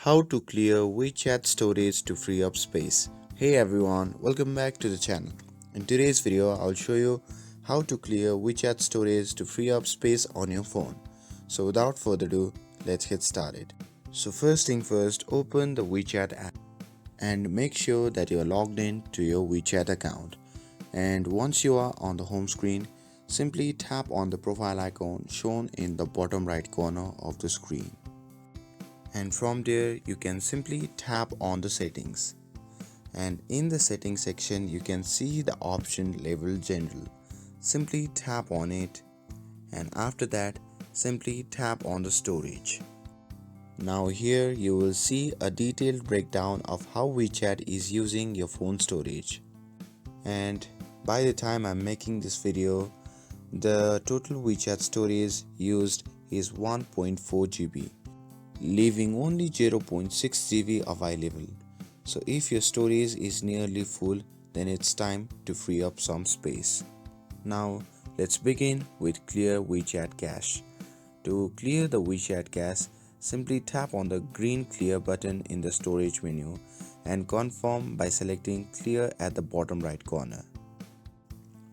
How to clear WeChat storage to free up space. Hey everyone, welcome back to the channel. In today's video, I'll show you how to clear WeChat storage to free up space on your phone. So without further ado, let's get started. So first thing first, open the WeChat app and make sure that you are logged in to your WeChat account. And once you are on the home screen, simply tap on the profile icon shown in the bottom right corner of the screen. And from there you can simply tap on the settings, and in the settings section you can see the option labeled general. Simply tap on it, and after that simply tap on the storage. Now here you will see a detailed breakdown of how WeChat is using your phone storage, and by the time I'm making this video, the total WeChat storage used is 1.4 GB, leaving only 0.6 GB available. So if your storage is nearly full, then it's time to free up some space. Now let's begin with clear WeChat cache. To clear the WeChat cache, simply tap on the green clear button in the storage menu and confirm by selecting clear at the bottom right corner.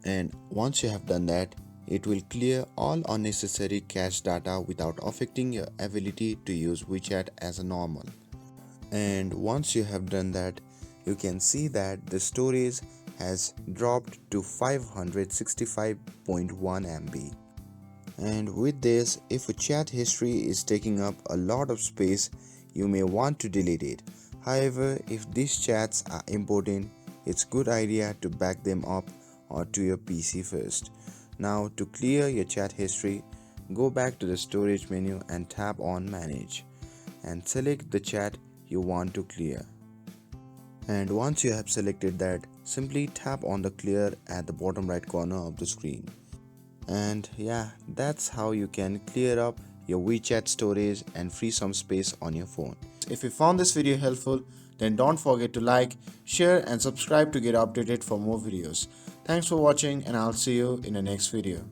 And once you have done that, it will clear all unnecessary cache data without affecting your ability to use WeChat as normal. And once you have done that, you can see that the storage has dropped to 565.1 MB. And with this, if a chat history is taking up a lot of space, you may want to delete it. However, if these chats are important, it's a good idea to back them up or to your PC first. Now to clear your chat history, go back to the storage menu and tap on manage and select the chat you want to clear. And once you have selected that, simply tap on the clear at the bottom right corner of the screen. And yeah, that's how you can clear up your WeChat storage and free some space on your phone. If you found this video helpful, then don't forget to like, share and subscribe to get updated for more videos. Thanks for watching, and I'll see you in the next video.